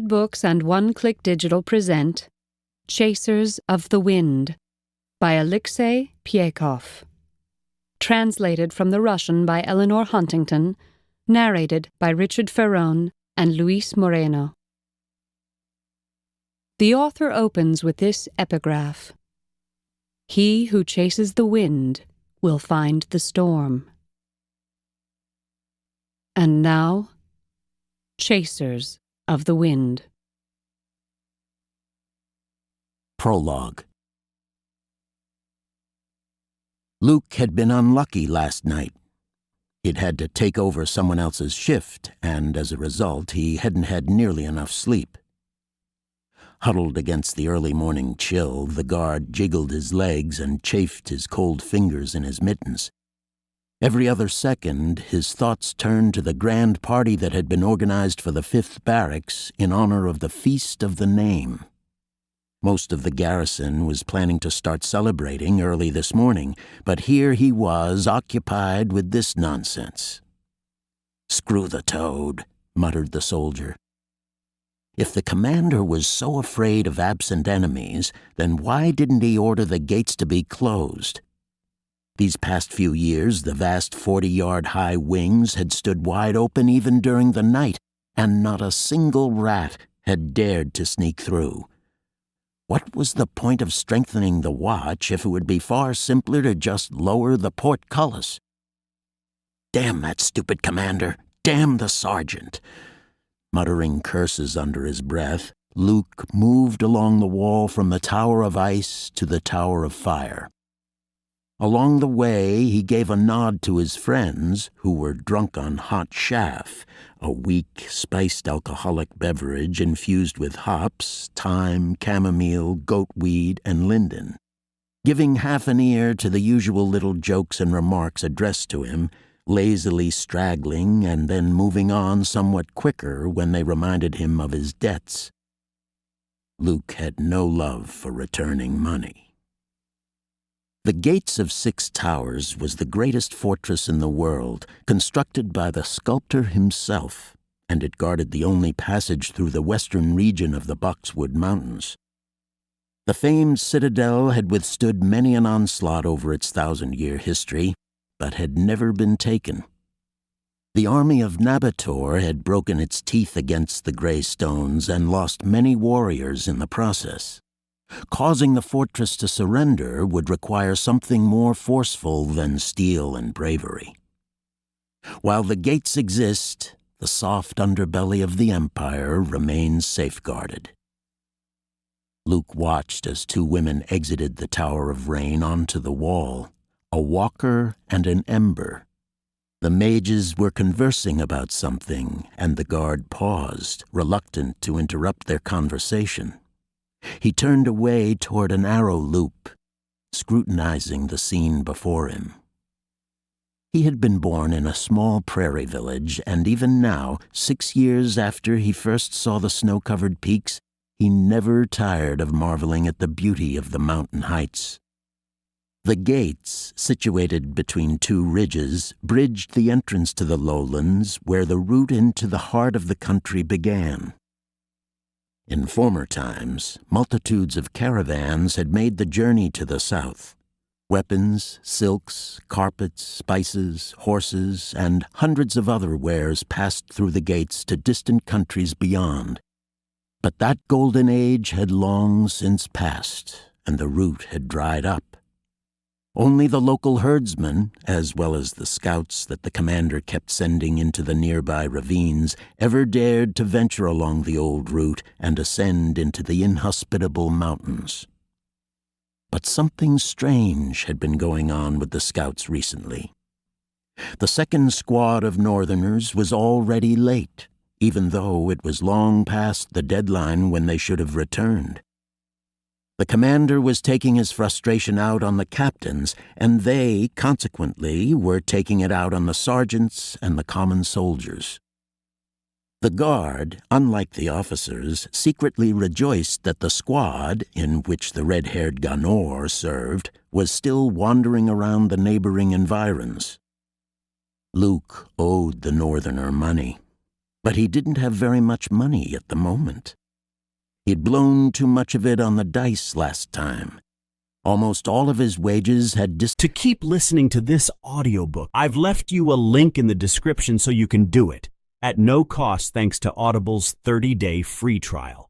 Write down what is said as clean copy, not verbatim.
Books and One Click Digital present Chasers of the Wind by Alexey Pehov. Translated from the Russian by Eleanor Huntington, narrated by Richard Ferrone and Luis Moreno. The author opens with this epigraph: "He who chases the wind will find the storm." And now, Chasers of the Wind. Prologue. Luke had been unlucky last night. He'd had to take over someone else's shift, and as a result, he hadn't had nearly enough sleep. Huddled against the early morning chill, the guard jiggled his legs and chafed his cold fingers in his mittens. Every other second, his thoughts turned to the grand party that had been organized for the 5th Barracks in honor of the Feast of the Name. Most of the garrison was planning to start celebrating early this morning, but here he was, occupied with this nonsense. "Screw the toad," muttered the soldier. If the commander was so afraid of absent enemies, then why didn't he order the gates to be closed? These past few years, the vast 40-yard-high wings had stood wide open even during the night, and not a single rat had dared to sneak through. What was the point of strengthening the watch if it would be far simpler to just lower the portcullis? Damn that stupid commander! Damn the sergeant! Muttering curses under his breath, Luke moved along the wall from the Tower of Ice to the Tower of Fire. Along the way, he gave a nod to his friends, who were drunk on hot chaff, a weak, spiced alcoholic beverage infused with hops, thyme, chamomile, goatweed, and linden. Giving half an ear to the usual little jokes and remarks addressed to him, lazily straggling and then moving on somewhat quicker when they reminded him of his debts. Luke had no love for returning money. The Gates of 6 Towers was the greatest fortress in the world, constructed by the sculptor himself, and it guarded the only passage through the western region of the Boxwood Mountains. The famed citadel had withstood many an onslaught over its 1,000-year history, but had never been taken. The army of Nabator had broken its teeth against the gray stones and lost many warriors in the process. Causing the fortress to surrender would require something more forceful than steel and bravery. While the gates exist, the soft underbelly of the empire remains safeguarded. Luke watched as 2 women exited the Tower of Rain onto the wall, a walker and an ember. The mages were conversing about something, and the guard paused, reluctant to interrupt their conversation. He turned away toward an arrow loop, scrutinizing the scene before him. He had been born in a small prairie village, and even now, 6 years after he first saw the snow-covered peaks, he never tired of marveling at the beauty of the mountain heights. The gates, situated between 2 ridges, bridged the entrance to the lowlands where the route into the heart of the country began. In former times, multitudes of caravans had made the journey to the south. Weapons, silks, carpets, spices, horses, and hundreds of other wares passed through the gates to distant countries beyond. But that golden age had long since passed, and the route had dried up. Only the local herdsmen, as well as the scouts that the commander kept sending into the nearby ravines, ever dared to venture along the old route and ascend into the inhospitable mountains. But something strange had been going on with the scouts recently. The 2nd squad of Northerners was already late, even though it was long past the deadline when they should have returned. The commander was taking his frustration out on the captains, and they, consequently, were taking it out on the sergeants and the common soldiers. The guard, unlike the officers, secretly rejoiced that the squad, in which the red-haired Ganor served, was still wandering around the neighboring environs. Luke owed the Northerner money. But he didn't have very much money at the moment. He'd blown too much of it on the dice last time. Almost all of his wages had To keep listening to this audiobook, I've left you a link in the description so you can do it, at no cost thanks to Audible's 30-day free trial.